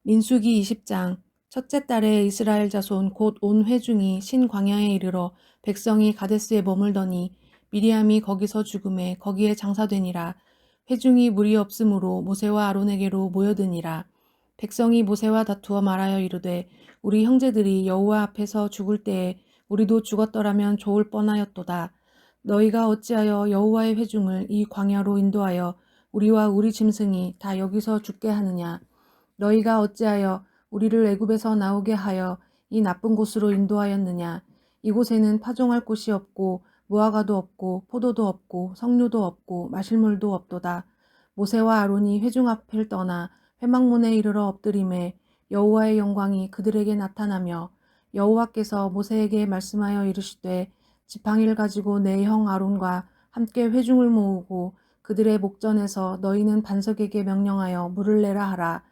민수기 20장. 첫째 달에 이스라엘 자손 곧 온 회중이 신광야에 이르러 백성이 가데스에 머물더니 미리암이 거기서 죽음에 거기에 장사되니라. 회중이 무리 없으므로 모세와 아론에게로 모여드니라. 백성이 모세와 다투어 말하여 이르되 우리 형제들이 여호와 앞에서 죽을 때에 우리도 죽었더라면 좋을 뻔하였도다. 너희가 어찌하여 여호와의 회중을 이 광야로 인도하여 우리와 우리 짐승이 다 여기서 죽게 하느냐. 너희가 어찌하여 우리를 애굽에서 나오게 하여 이 나쁜 곳으로 인도하였느냐. 이곳에는 파종할 곳이 없고 무화과도 없고 포도도 없고 석류도 없고 마실 물도 없도다. 모세와 아론이 회중 앞을 떠나 회막문에 이르러 엎드림에 여호와의 영광이 그들에게 나타나며 여호와께서 모세에게 말씀하여 이르시되 지팡이를 가지고 내 형 아론과 함께 회중을 모으고 그들의 목전에서 너희는 반석에게 명령하여 물을 내라 하라.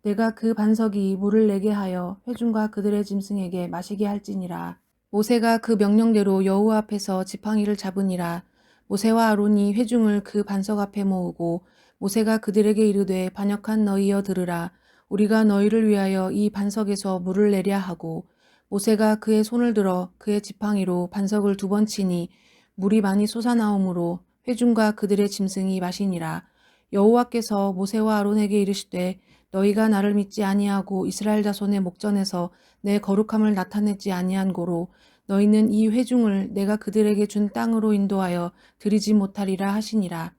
내가 그 반석이 물을 내게 하여 회중과 그들의 짐승에게 마시게 할지니라. 모세가 그 명령대로 여호와 앞에서 지팡이를 잡으니라. 모세와 아론이 회중을 그 반석 앞에 모으고 모세가 그들에게 이르되 반역한 너희여 들으라. 우리가 너희를 위하여 이 반석에서 물을 내랴 하고 모세가 그의 손을 들어 그의 지팡이로 반석을 2번 치니 물이 많이 솟아나오므로 회중과 그들의 짐승이 마시니라. 여호와께서 모세와 아론에게 이르시되 너희가 나를 믿지 아니하고 이스라엘 자손의 목전에서 내 거룩함을 나타내지 아니한 고로 너희는 이 회중을 내가 그들에게 준 땅으로 인도하여 들이지 못하리라 하시니라.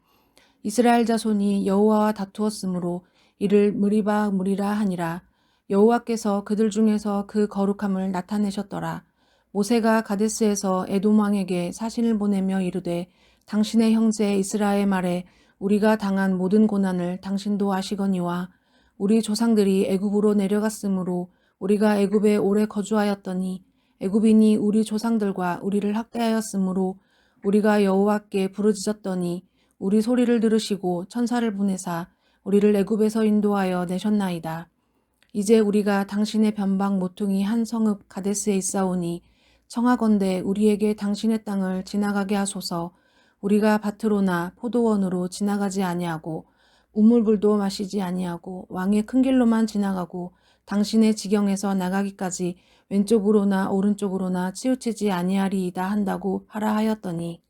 이스라엘 자손이 여호와와 다투었으므로 이를 무리바 무리라 하니라. 여호와께서 그들 중에서 그 거룩함을 나타내셨더라. 모세가 가데스에서 에돔 왕에게 사신을 보내며 이르되 당신의 형제 이스라엘 말에 우리가 당한 모든 고난을 당신도 아시거니와 우리 조상들이 애굽으로 내려갔으므로 우리가 애굽에 오래 거주하였더니 애굽인이 우리 조상들과 우리를 학대하였으므로 우리가 여호와께 부르짖었더니 우리 소리를 들으시고 천사를 보내사 우리를 애굽에서 인도하여 내셨나이다. 이제 우리가 당신의 변방 모퉁이 한 성읍 가데스에 있사오니 청하건대 우리에게 당신의 땅을 지나가게 하소서. 우리가 밭으로나 포도원으로 지나가지 아니하고 우물물도 마시지 아니하고 왕의 큰 길로만 지나가고 당신의 지경에서 나가기까지 왼쪽으로나 오른쪽으로나 치우치지 아니하리이다 한다고 하라 하였더니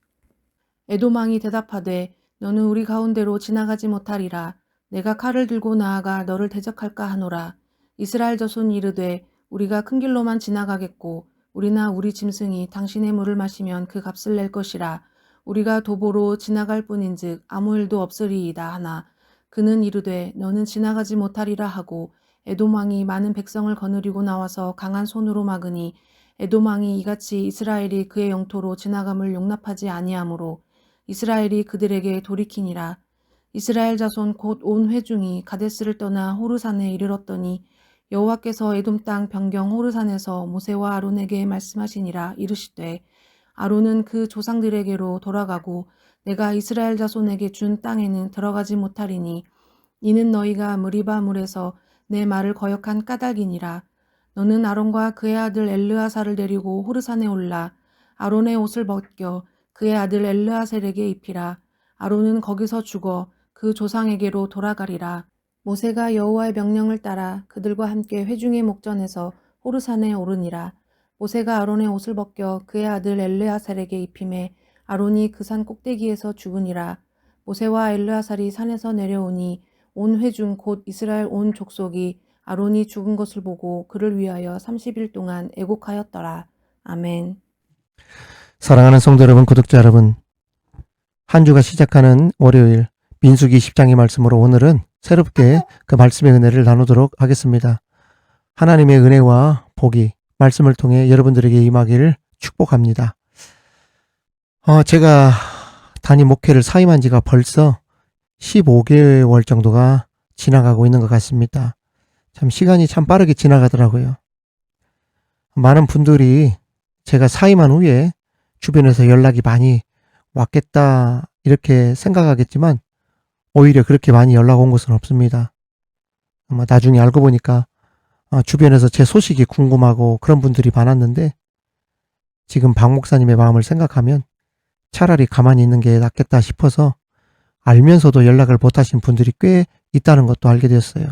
에돔 왕이 대답하되 너는 우리 가운데로 지나가지 못하리라. 내가 칼을 들고 나아가 너를 대적할까 하노라. 이스라엘 자손이 이르되 우리가 큰 길로만 지나가겠고 우리나 우리 짐승이 당신의 물을 마시면 그 값을 낼 것이라. 우리가 도보로 지나갈 뿐인즉 아무 일도 없으리이다 하나 그는 이르되 너는 지나가지 못하리라 하고 에돔 왕이 많은 백성을 거느리고 나와서 강한 손으로 막으니 에돔 왕이 이같이 이스라엘이 그의 영토로 지나감을 용납하지 아니하므로 이스라엘이 그들에게 돌이키니라. 이스라엘 자손 곧 온 회중이 가데스를 떠나 호르산에 이르렀더니 여호와께서 에돔 땅 변경 호르산에서 모세와 아론에게 말씀하시니라. 이르시되 아론은 그 조상들에게로 돌아가고 내가 이스라엘 자손에게 준 땅에는 들어가지 못하리니 이는 너희가 무리바 물에서 내 말을 거역한 까닭이니라. 너는 아론과 그의 아들 엘르아사를 데리고 호르산에 올라 아론의 옷을 벗겨 그의 아들 엘르아셀에게 입히라. 아론은 거기서 죽어 그 조상에게로 돌아가리라. 모세가 여호와의 명령을 따라 그들과 함께 회중의 목전에서 호르산에 오르니라. 모세가 아론의 옷을 벗겨 그의 아들 엘르아살에게 입히매 아론이 그 산 꼭대기에서 죽으니라. 모세와 엘르아살이 산에서 내려오니 온 회중 곧 이스라엘 온 족속이 아론이 죽은 것을 보고 그를 위하여 30일 동안 애곡하였더라. 아멘. 사랑하는 성도 여러분, 구독자 여러분, 한 주가 시작하는 월요일 민수기 10장의 말씀으로 오늘은 새롭게 그 말씀의 은혜를 나누도록 하겠습니다. 하나님의 은혜와 복이 말씀을 통해 여러분들에게 임하기를 축복합니다. 제가 단임 목회를 사임한 지가 벌써 15개월 정도가 지나가고 있는 것 같습니다. 참 시간이 참 빠르게 지나가더라고요. 많은 분들이 제가 사임한 후에 주변에서 연락이 많이 왔겠다 이렇게 생각하겠지만 오히려 그렇게 많이 연락 온 것은 없습니다. 나중에 알고 보니까 주변에서 제 소식이 궁금하고 그런 분들이 많았는데 지금 박 목사님의 마음을 생각하면 차라리 가만히 있는 게 낫겠다 싶어서 알면서도 연락을 못 하신 분들이 꽤 있다는 것도 알게 되었어요.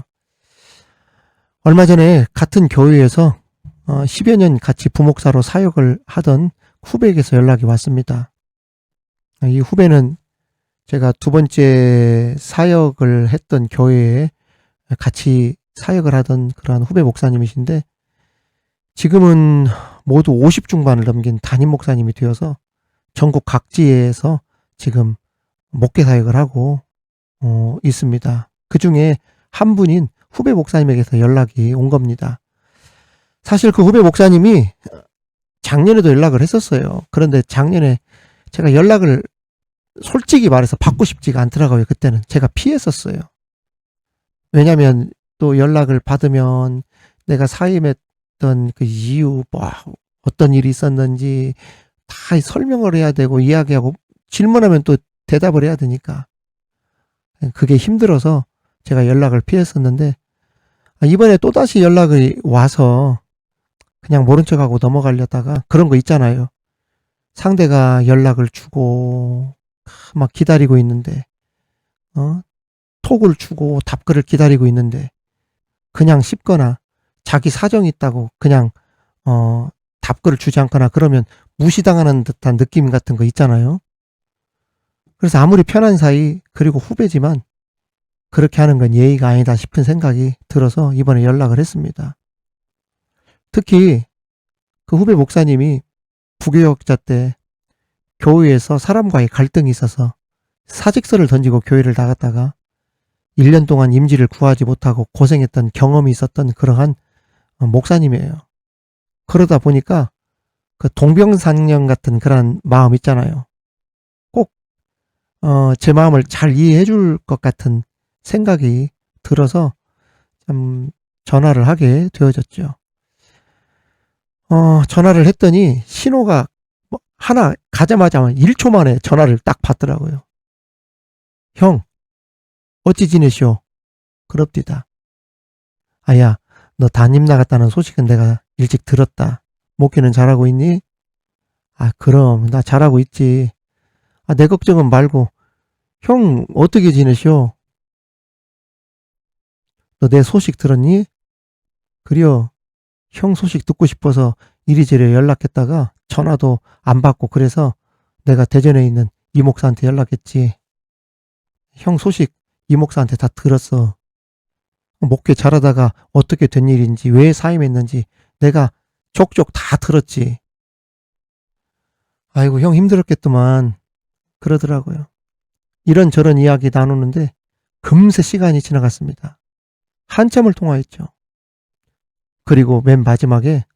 얼마 전에 같은 교회에서 10여 년 같이 부목사로 사역을 하던 후배에게서 연락이 왔습니다. 이 후배는 제가 두 번째 사역을 했던 교회에 같이 사역을 하던 그러한 후배 목사님이신데, 지금은 모두 50 중반을 넘긴 담임 목사님이 되어서 전국 각지에서 지금 목회 사역을 하고 있습니다. 그 중에 한 분인 후배 목사님에게서 연락이 온 겁니다. 사실 그 후배 목사님이 작년에도 연락을 했었어요. 그런데 작년에 제가 연락을 솔직히 말해서 받고 싶지가 않더라고요. 그때는 제가 피했었어요. 왜냐하면 또 연락을 받으면 내가 사임했던 그 이유, 어떤 일이 있었는지 다 설명을 해야 되고 이야기하고, 질문하면 또 대답을 해야 되니까 그게 힘들어서 제가 연락을 피했었는데, 이번에 또다시 연락이 와서 그냥 모른 척하고 넘어가려다가, 그런 거 있잖아요. 상대가 연락을 주고 막 기다리고 있는데, 톡을 주고 답글을 기다리고 있는데 그냥 씹거나 자기 사정이 있다고 그냥 답글을 주지 않거나 그러면 무시당하는 듯한 느낌 같은 거 있잖아요. 그래서 아무리 편한 사이, 그리고 후배지만 그렇게 하는 건 예의가 아니다 싶은 생각이 들어서 이번에 연락을 했습니다. 특히 그 후배 목사님이 부교역자 때 교회에서 사람과의 갈등이 있어서 사직서를 던지고 교회를 나갔다가 1년 동안 임지를 구하지 못하고 고생했던 경험이 있었던 그러한 목사님이에요. 그러다 보니까 그 동병상련 같은 그런 마음 있잖아요. 꼭 제 마음을 잘 이해해 줄 것 같은 생각이 들어서 참 전화를 하게 되어졌죠. 전화를 했더니 신호가 하나 가자마자 1초 만에 전화를 딱 받더라고요. 형, 어찌 지내시오? 그럽디다. 아야, 너 담임 나갔다는 소식은 내가 일찍 들었다. 목회는 잘하고 있니? 그럼 나 잘하고 있지. 내 걱정은 말고 형 어떻게 지내시오? 너 내 소식 들었니? 그려, 형 소식 듣고 싶어서 이리저리 연락했다가 전화도 안 받고 그래서 내가 대전에 있는 이 목사한테 연락했지. 형 소식 이 목사한테 다 들었어. 목회 잘하다가 어떻게 된 일인지, 왜 사임했는지 내가 족족 다 들었지. 아이고, 형 힘들었겠더만. 그러더라고요. 이런저런 이야기 나누는데 금세 시간이 지나갔습니다. 한참을 통화했죠. 그리고 맨 마지막에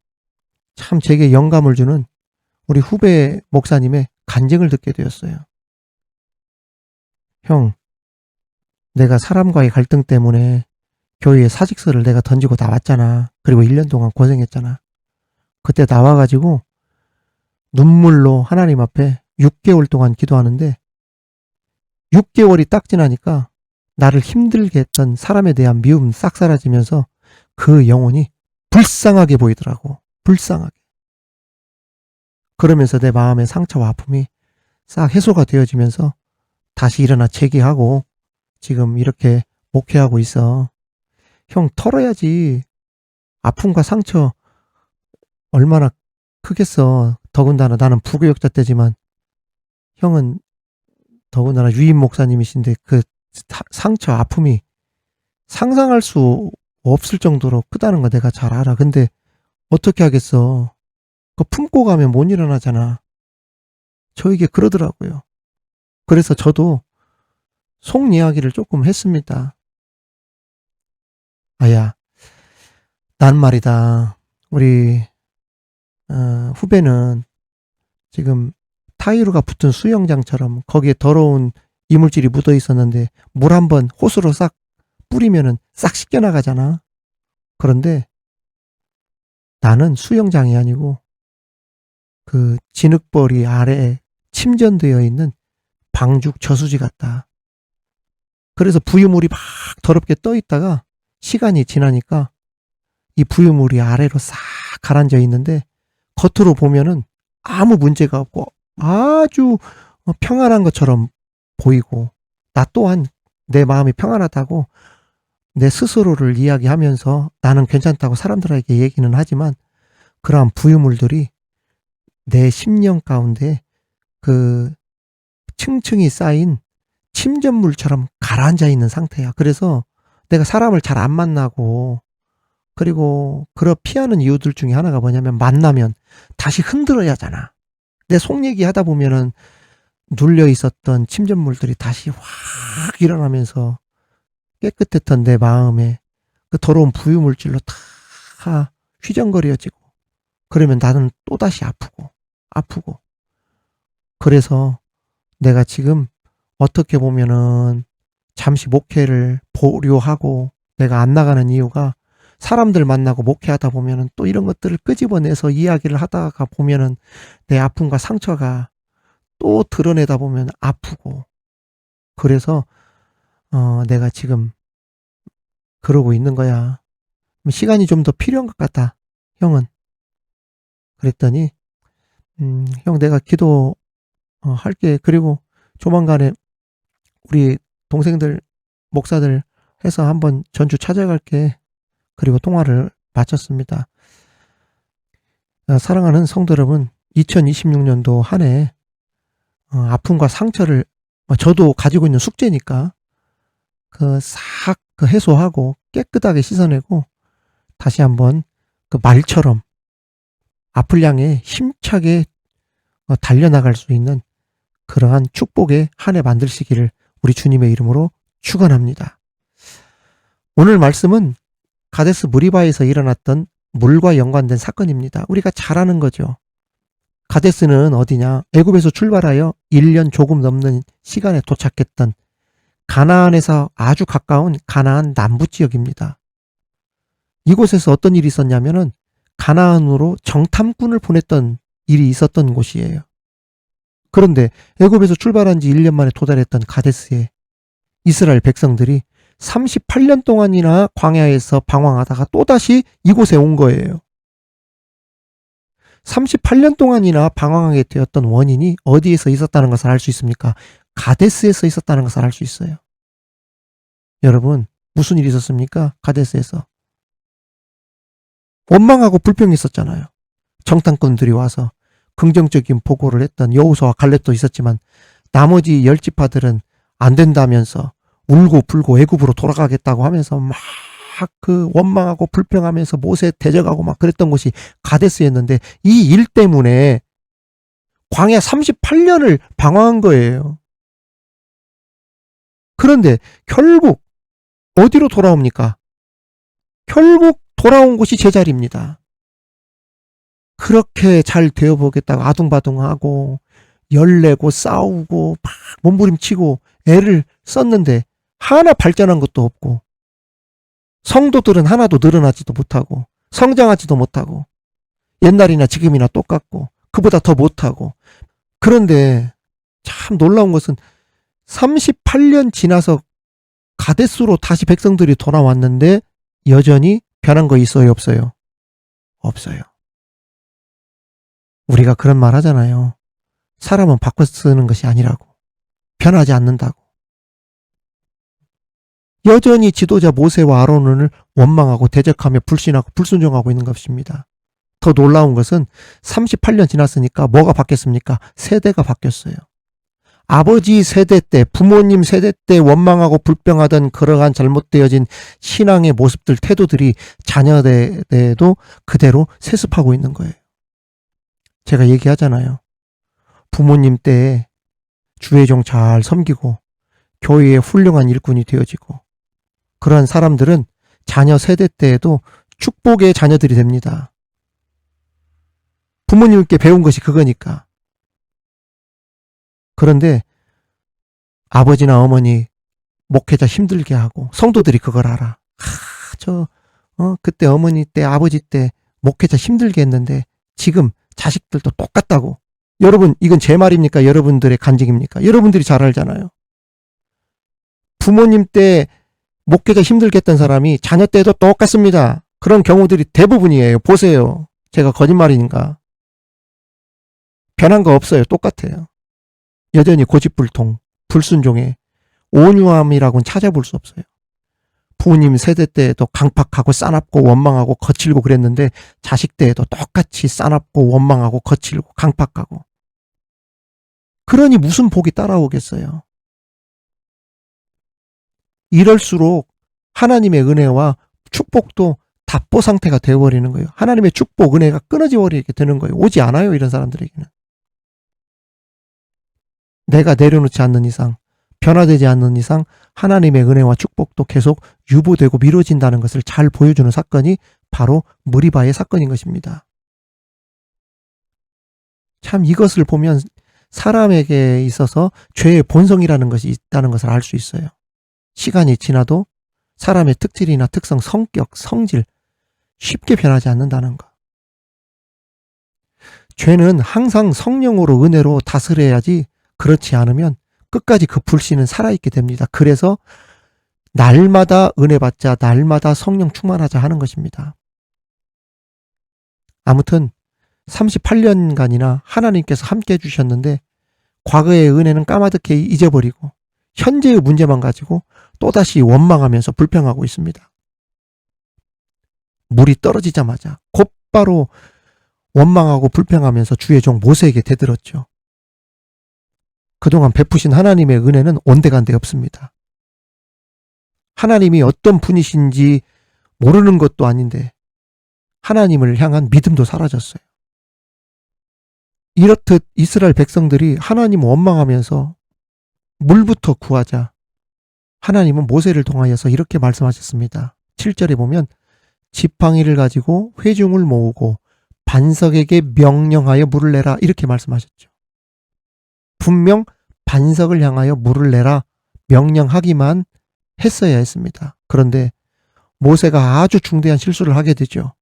참 제게 영감을 주는 우리 후배 목사님의 간증을 듣게 되었어요. 형, 내가 사람과의 갈등 때문에 교회에 사직서를 내가 던지고 나왔잖아. 그리고 1년 동안 고생했잖아. 그때 나와가지고 눈물로 하나님 앞에 6개월 동안 기도하는데 6개월이 딱 지나니까 나를 힘들게 했던 사람에 대한 미움 싹 사라지면서 그 영혼이 불쌍하게 보이더라고. 불쌍하게. 그러면서 내 마음의 상처와 아픔이 싹 해소가 되어지면서 다시 일어나 재기하고 지금 이렇게 목회하고 있어. 형 털어야지. 아픔과 상처 얼마나 크겠어. 더군다나 나는 부교역자 때지만 형은 더군다나 유임 목사님이신데 그 상처 아픔이 상상할 수 없을 정도로 크다는 거 내가 잘 알아. 근데 어떻게 하겠어. 그거 품고 가면 못 일어나잖아. 저에게 그러더라고요. 그래서 저도 속 이야기를 조금 했습니다. 아야, 난 말이다. 우리 후배는 지금 타이르가 붙은 수영장처럼 거기에 더러운 이물질이 묻어 있었는데 물 한번 호수로 싹 뿌리면은 싹 씻겨나가잖아. 그런데 나는 수영장이 아니고 그 진흙벌이 아래에 침전되어 있는 방죽 저수지 같다. 그래서 부유물이 막 더럽게 떠 있다가 시간이 지나니까 이 부유물이 아래로 싹 가라앉아 있는데 겉으로 보면은 아무 문제가 없고 아주 평안한 것처럼 보이고 나 또한 내 마음이 평안하다고 내 스스로를 이야기하면서 나는 괜찮다고 사람들에게 얘기는 하지만 그러한 부유물들이 내 심령 가운데 그 층층이 쌓인 침전물처럼 가라앉아 있는 상태야. 그래서 내가 사람을 잘 안 만나고 그리고 그런 피하는 이유들 중에 하나가 뭐냐면 만나면 다시 흔들어야 하잖아. 내 속 얘기하다 보면은 눌려 있었던 침전물들이 다시 확 일어나면서 깨끗했던 내 마음에 그 더러운 부유물질로 다 휘정거려지고 그러면 나는 또다시 아프고 그래서 내가 지금 어떻게 보면은 잠시 목회를 보류하고 내가 안 나가는 이유가 사람들 만나고 목회하다 보면은 또 이런 것들을 끄집어내서 이야기를 하다가 보면은 내 아픔과 상처가 또 드러내다 보면 아프고 그래서 내가 지금 그러고 있는 거야. 시간이 좀 더 필요한 것 같다. 형은. 그랬더니 형 내가 기도 할게. 그리고 조만간에 우리 동생들 목사들 해서 한번 전주 찾아갈게. 그리고 통화를 마쳤습니다. 사랑하는 성도 여러분, 2026년도 한 해 아픔과 상처를 저도 가지고 있는 숙제니까 싹 해소하고 깨끗하게 씻어내고 다시 한번 그 말처럼 앞을 향해 힘차게 달려나갈 수 있는 그러한 축복의 한 해 만드시기를 우리 주님의 이름으로 축원합니다. 오늘 말씀은 가데스 무리바에서 일어났던 물과 연관된 사건입니다. 우리가 잘 아는 거죠. 가데스는 어디냐? 애굽에서 출발하여 1년 조금 넘는 시간에 도착했던 가나안에서 아주 가까운 가나안 남부 지역입니다. 이곳에서 어떤 일이 있었냐면은 가나안으로 정탐꾼을 보냈던 일이 있었던 곳이에요. 그런데 애굽에서 출발한 지 1년 만에 도달했던 가데스에 이스라엘 백성들이 38년 동안이나 광야에서 방황하다가 또다시 이곳에 온 거예요. 38년 동안이나 방황하게 되었던 원인이 어디에서 있었다는 것을 알 수 있습니까? 가데스에서 있었다는 것을 알 수 있어요. 여러분, 무슨 일이 있었습니까? 가데스에서. 원망하고 불평이 있었잖아요. 정탐꾼들이 와서 긍정적인 보고를 했던 여호수아와 갈렙도 있었지만 나머지 10지파들은 안 된다면서 울고 불고 애굽으로 돌아가겠다고 하면서 막 원망하고 불평하면서 모세 대적하고 막 그랬던 곳이 가데스였는데 이 일 때문에 광야 38년을 방황한 거예요. 그런데 결국 어디로 돌아옵니까? 결국 돌아온 곳이 제자리입니다. 그렇게 잘 되어보겠다고 아둥바둥하고 열내고 싸우고 막 몸부림치고 애를 썼는데 하나 발전한 것도 없고 성도들은 하나도 늘어나지도 못하고 성장하지도 못하고 옛날이나 지금이나 똑같고 그보다 더 못하고 그런데 참 놀라운 것은 38년 지나서 가데스로 다시 백성들이 돌아왔는데 여전히 변한 거 있어요, 없어요? 없어요. 우리가 그런 말 하잖아요. 사람은 바꿔 쓰는 것이 아니라고. 변하지 않는다고. 여전히 지도자 모세와 아론을 원망하고 대적하며 불신하고 불순종하고 있는 것입니다. 더 놀라운 것은 38년 지났으니까 뭐가 바뀌었습니까? 세대가 바뀌었어요. 아버지 세대 때, 부모님 세대 때 원망하고 불평하던 그러한 잘못되어진 신앙의 모습들, 태도들이 자녀들에도 그대로 세습하고 있는 거예요. 제가 얘기하잖아요. 부모님 때에 주의 종 잘 섬기고 교회의 훌륭한 일꾼이 되어지고 그러한 사람들은 자녀 세대 때에도 축복의 자녀들이 됩니다. 부모님께 배운 것이 그거니까. 그런데 아버지나 어머니 목회자 힘들게 하고 성도들이 그걸 알아. 그때 어머니 때 아버지 때 목회자 힘들게 했는데 지금 자식들도 똑같다고. 여러분 이건 제 말입니까? 여러분들의 간증입니까? 여러분들이 잘 알잖아요. 부모님 때 목회자 힘들게 했던 사람이 자녀 때도 똑같습니다. 그런 경우들이 대부분이에요. 보세요. 제가 거짓말인가? 변한 거 없어요. 똑같아요. 여전히 고집불통, 불순종에 온유함이라고는 찾아볼 수 없어요. 부모님 세대 때에도 강팍하고 싸납고 원망하고 거칠고 그랬는데 자식 때에도 똑같이 싸납고 원망하고 거칠고 강팍하고. 그러니 무슨 복이 따라오겠어요. 이럴수록 하나님의 은혜와 축복도 답보 상태가 되어버리는 거예요. 하나님의 축복, 은혜가 끊어져 버리게 되는 거예요. 오지 않아요, 이런 사람들에게는. 내가 내려놓지 않는 이상, 변화되지 않는 이상 하나님의 은혜와 축복도 계속 유보되고 미뤄진다는 것을 잘 보여주는 사건이 바로 무리바의 사건인 것입니다. 참 이것을 보면 사람에게 있어서 죄의 본성이라는 것이 있다는 것을 알 수 있어요. 시간이 지나도 사람의 특질이나 특성, 성격, 성질 쉽게 변하지 않는다는 것. 죄는 항상 성령으로 은혜로 다스려야지 그렇지 않으면 끝까지 그 불신은 살아있게 됩니다. 그래서 날마다 은혜 받자, 날마다 성령 충만하자 하는 것입니다. 아무튼 38년간이나 하나님께서 함께 해주셨는데 과거의 은혜는 까마득히 잊어버리고 현재의 문제만 가지고 또다시 원망하면서 불평하고 있습니다. 물이 떨어지자마자 곧바로 원망하고 불평하면서 주의 종 모세에게 대들었죠. 그동안 베푸신 하나님의 은혜는 온데간데 없습니다. 하나님이 어떤 분이신지 모르는 것도 아닌데 하나님을 향한 믿음도 사라졌어요. 이렇듯 이스라엘 백성들이 하나님 원망하면서 물부터 구하자 하나님은 모세를 통하여서 이렇게 말씀하셨습니다. 7절에 보면 지팡이를 가지고 회중을 모으고 반석에게 명령하여 물을 내라 이렇게 말씀하셨죠. 분명 반석을 향하여 물을 내라 명령하기만 했어야 했습니다. 그런데 모세가 아주 중대한 실수를 하게 되죠.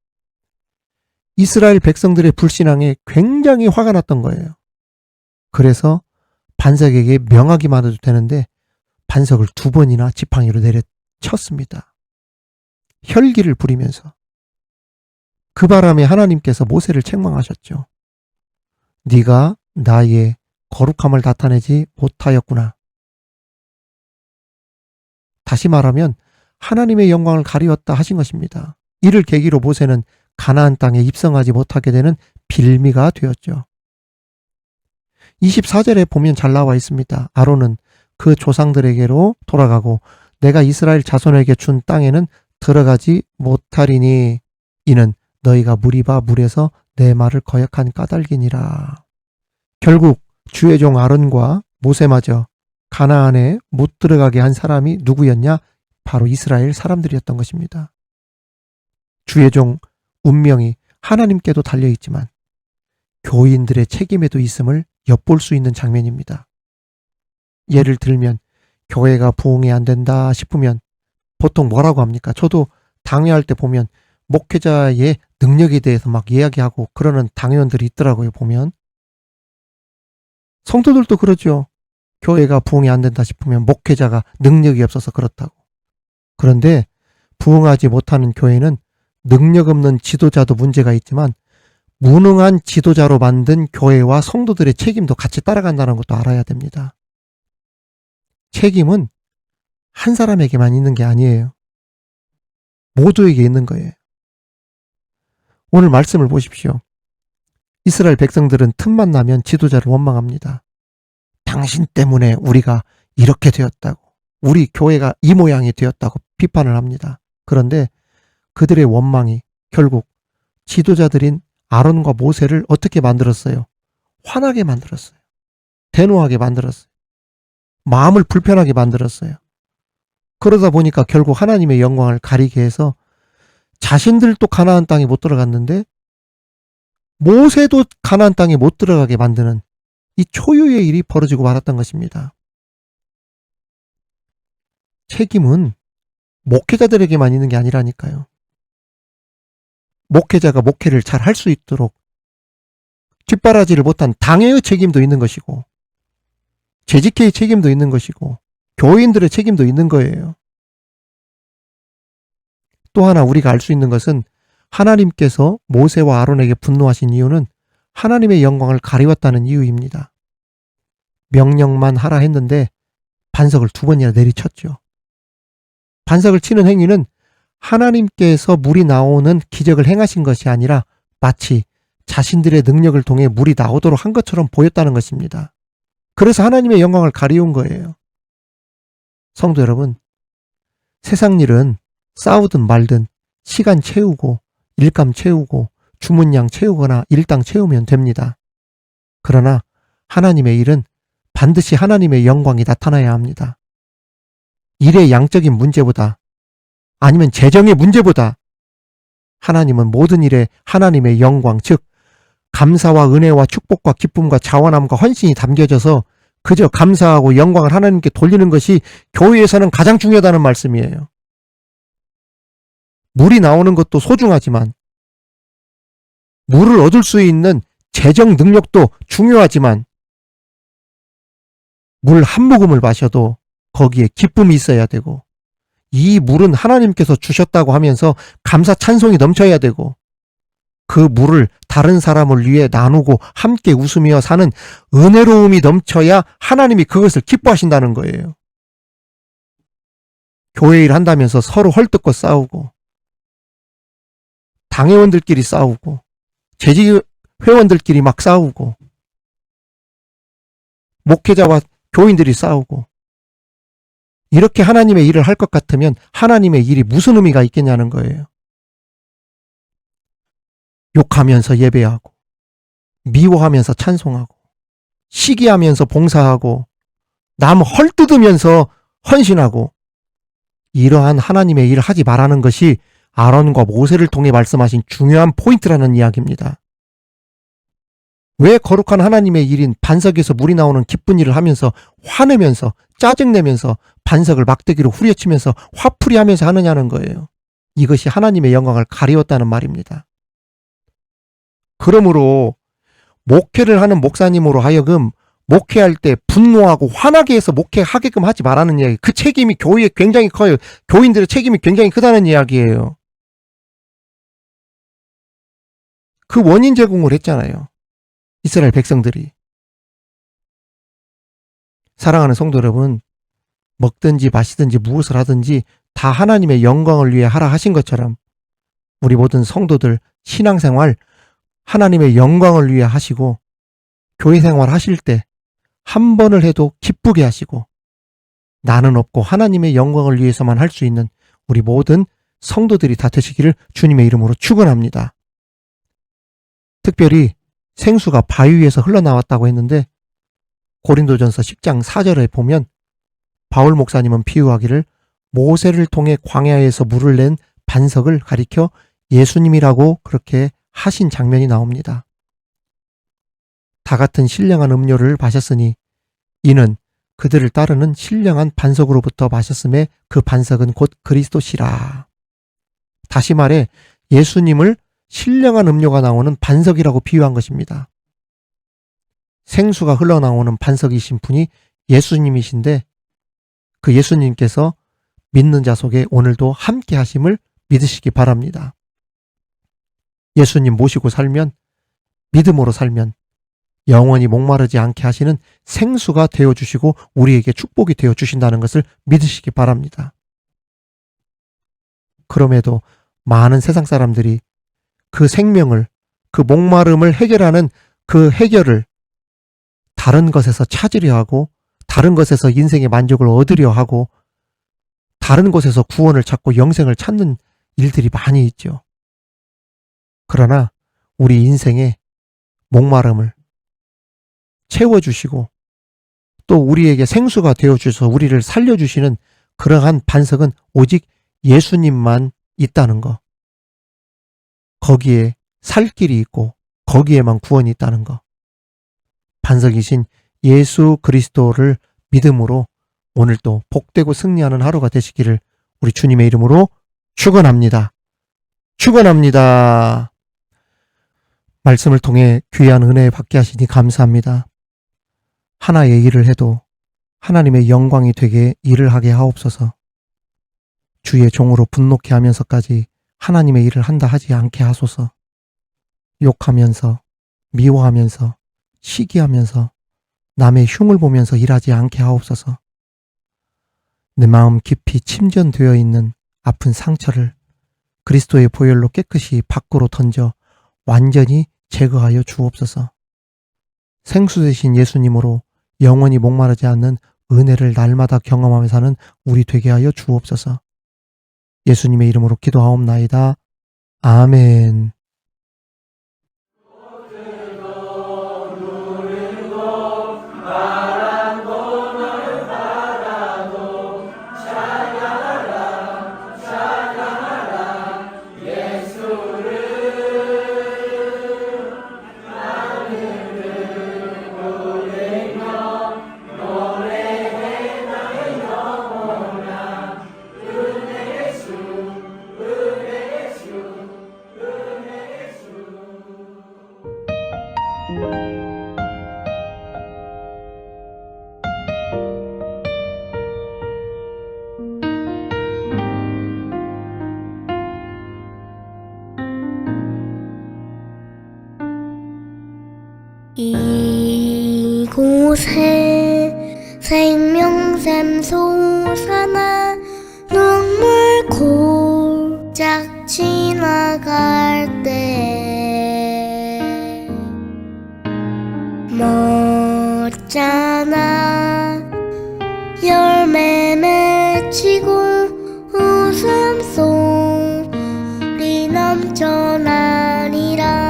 이스라엘 백성들의 불신앙에 굉장히 화가 났던 거예요. 그래서 반석에게 명하기만 해도 되는데 반석을 2번이나 지팡이로 내려쳤습니다. 혈기를 부리면서. 그 바람에 하나님께서 모세를 책망하셨죠. 네가 나의 거룩함을 나타내지 못하였구나. 다시 말하면 하나님의 영광을 가리웠다 하신 것입니다. 이를 계기로 모세는 가나안 땅에 입성하지 못하게 되는 빌미가 되었죠. 24절에 보면 잘 나와 있습니다. 아론은 그 조상들에게로 돌아가고 내가 이스라엘 자손에게 준 땅에는 들어가지 못하리니 이는 너희가 무리바 물에서 내 말을 거역한 까닭이니라. 결국 주의 종 아론과 모세마저 가나안에 못 들어가게 한 사람이 누구였냐? 바로 이스라엘 사람들이었던 것입니다. 주의 종 운명이 하나님께도 달려있지만 교인들의 책임에도 있음을 엿볼 수 있는 장면입니다. 예를 들면 교회가 부흥이 안 된다 싶으면 보통 뭐라고 합니까? 저도 당회할 때 보면 목회자의 능력에 대해서 막 이야기하고 그러는 당회원들이 있더라고요. 보면 성도들도 그러죠. 교회가 부흥이 안 된다 싶으면 목회자가 능력이 없어서 그렇다고. 그런데 부흥하지 못하는 교회는 능력 없는 지도자도 문제가 있지만 무능한 지도자로 만든 교회와 성도들의 책임도 같이 따라간다는 것도 알아야 됩니다. 책임은 한 사람에게만 있는 게 아니에요. 모두에게 있는 거예요. 오늘 말씀을 보십시오. 이스라엘 백성들은 틈만 나면 지도자를 원망합니다. 당신 때문에 우리가 이렇게 되었다고, 우리 교회가 이 모양이 되었다고 비판을 합니다. 그런데 그들의 원망이 결국 지도자들인 아론과 모세를 어떻게 만들었어요? 화나게 만들었어요. 대노하게 만들었어요. 마음을 불편하게 만들었어요. 그러다 보니까 결국 하나님의 영광을 가리게 해서 자신들도 가나안 땅에 못 들어갔는데 모세도 가나안 땅에 못 들어가게 만드는 이 초유의 일이 벌어지고 말았던 것입니다. 책임은 목회자들에게만 있는 게 아니라니까요. 목회자가 목회를 잘 할 수 있도록 뒷바라지를 못한 당회의 책임도 있는 것이고 재직회의 책임도 있는 것이고 교인들의 책임도 있는 거예요. 또 하나 우리가 알 수 있는 것은 하나님께서 모세와 아론에게 분노하신 이유는 하나님의 영광을 가리웠다는 이유입니다. 명령만 하라 했는데 반석을 2번이나 내리쳤죠. 반석을 치는 행위는 하나님께서 물이 나오는 기적을 행하신 것이 아니라 마치 자신들의 능력을 통해 물이 나오도록 한 것처럼 보였다는 것입니다. 그래서 하나님의 영광을 가리운 거예요. 성도 여러분, 세상 일은 싸우든 말든 시간 채우고 일감 채우고 주문량 채우거나 일당 채우면 됩니다. 그러나 하나님의 일은 반드시 하나님의 영광이 나타나야 합니다. 일의 양적인 문제보다 아니면 재정의 문제보다 하나님은 모든 일에 하나님의 영광, 즉 감사와 은혜와 축복과 기쁨과 자원함과 헌신이 담겨져서 그저 감사하고 영광을 하나님께 돌리는 것이 교회에서는 가장 중요하다는 말씀이에요. 물이 나오는 것도 소중하지만 물을 얻을 수 있는 재정 능력도 중요하지만 물 한 모금을 마셔도 거기에 기쁨이 있어야 되고 이 물은 하나님께서 주셨다고 하면서 감사 찬송이 넘쳐야 되고 그 물을 다른 사람을 위해 나누고 함께 웃으며 사는 은혜로움이 넘쳐야 하나님이 그것을 기뻐하신다는 거예요. 교회 일 한다면서 서로 헐뜯고 싸우고 당회원들끼리 싸우고 재직 회원들끼리 막 싸우고 목회자와 교인들이 싸우고 이렇게 하나님의 일을 할 것 같으면 하나님의 일이 무슨 의미가 있겠냐는 거예요. 욕하면서 예배하고 미워하면서 찬송하고 시기하면서 봉사하고 남 헐뜯으면서 헌신하고 이러한 하나님의 일을 하지 말라는 것이 아론과 모세를 통해 말씀하신 중요한 포인트라는 이야기입니다. 왜 거룩한 하나님의 일인 반석에서 물이 나오는 기쁜 일을 하면서 화내면서 짜증내면서 반석을 막대기로 후려치면서 화풀이하면서 하느냐는 거예요. 이것이 하나님의 영광을 가리웠다는 말입니다. 그러므로 목회를 하는 목사님으로 하여금 목회할 때 분노하고 화나게 해서 목회하게끔 하지 말라는 이야기. 그 책임이 교회에 굉장히 커요. 교인들의 책임이 굉장히 크다는 이야기예요. 그 원인 제공을 했잖아요. 이스라엘 백성들이. 사랑하는 성도 여러분, 먹든지 마시든지 무엇을 하든지 다 하나님의 영광을 위해 하라 하신 것처럼 우리 모든 성도들 신앙생활 하나님의 영광을 위해 하시고 교회 생활 하실 때 한 번을 해도 기쁘게 하시고 나는 없고 하나님의 영광을 위해서만 할 수 있는 우리 모든 성도들이 다 되시기를 주님의 이름으로 축원합니다. 특별히 생수가 바위 위에서 흘러나왔다고 했는데 고린도전서 10장 4절에 보면 바울 목사님은 비유하기를 모세를 통해 광야에서 물을 낸 반석을 가리켜 예수님이라고 그렇게 하신 장면이 나옵니다. 다 같은 신령한 음료를 마셨으니 이는 그들을 따르는 신령한 반석으로부터 마셨음에 그 반석은 곧 그리스도시라. 다시 말해 예수님을 신령한 음료가 나오는 반석이라고 비유한 것입니다. 생수가 흘러나오는 반석이신 분이 예수님이신데 그 예수님께서 믿는 자 속에 오늘도 함께 하심을 믿으시기 바랍니다. 예수님 모시고 살면 믿음으로 살면 영원히 목마르지 않게 하시는 생수가 되어주시고 우리에게 축복이 되어주신다는 것을 믿으시기 바랍니다. 그럼에도 많은 세상 사람들이 그 생명을, 그 목마름을 해결하는 그 해결을 다른 것에서 찾으려 하고 다른 것에서 인생의 만족을 얻으려 하고 다른 곳에서 구원을 찾고 영생을 찾는 일들이 많이 있죠. 그러나 우리 인생의 목마름을 채워주시고 또 우리에게 생수가 되어주셔서 우리를 살려주시는 그러한 반석은 오직 예수님만 있다는 거. 거기에 살 길이 있고 거기에만 구원이 있다는 거. 반석이신 예수 그리스도를 믿음으로 오늘도 복되고 승리하는 하루가 되시기를 우리 주님의 이름으로 축원합니다. 축원합니다. 말씀을 통해 귀한 은혜 받게 하시니 감사합니다. 하나의 일을 해도 하나님의 영광이 되게 일을 하게 하옵소서. 주의 종으로 분노케 하면서까지 하나님의 일을 한다 하지 않게 하소서. 욕하면서 미워하면서 시기하면서 남의 흉을 보면서 일하지 않게 하옵소서. 내 마음 깊이 침전되어 있는 아픈 상처를 그리스도의 보혈로 깨끗이 밖으로 던져 완전히 제거하여 주옵소서. 생수 되신 예수님으로 영원히 목마르지 않는 은혜를 날마다 경험하며 사는 우리 되게 하여 주옵소서. 예수님의 이름으로 기도하옵나이다. 아멘. 이곳에 생명샘 솟아나 눈물 골짝 지나갈 때 멋잖아 열매 맺히고 웃음소리 넘쳐나리라.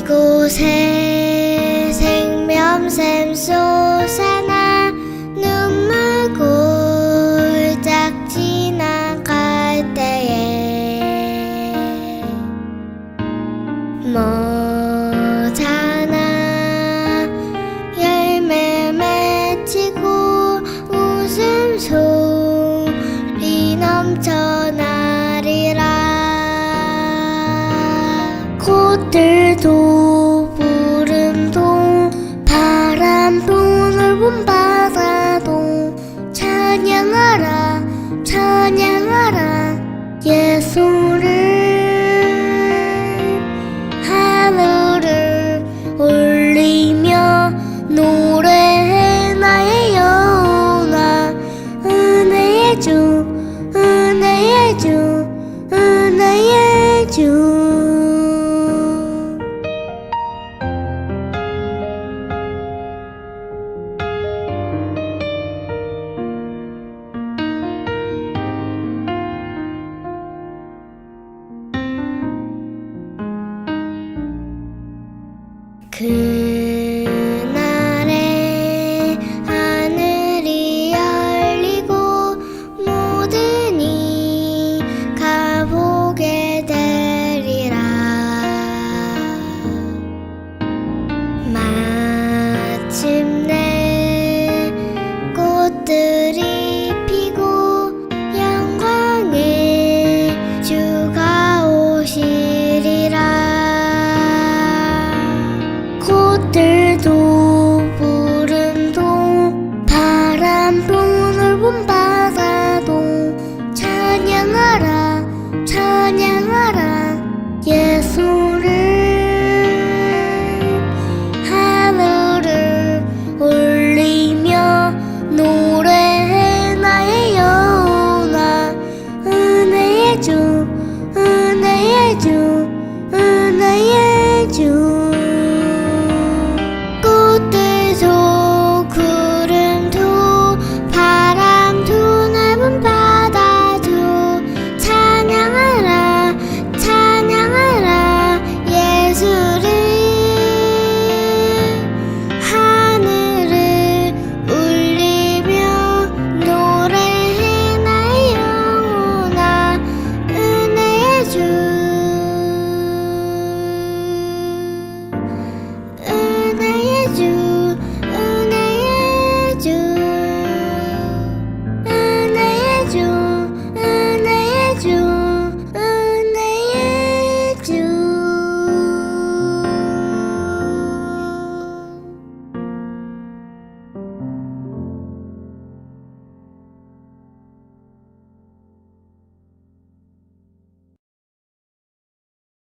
이곳에 생명샘 솟아나 눈물 골짝 지나갈 때에 멋잖아 열매 맺히고 웃음소리 넘쳐나리라. 꽃들도 구름도 바람도 넓은 바다도 찬양하라 찬양하라 예수를. 하늘을 올리며 노래해 나의 영혼아. 은혜의 주 은혜의 주 은혜의 주. 그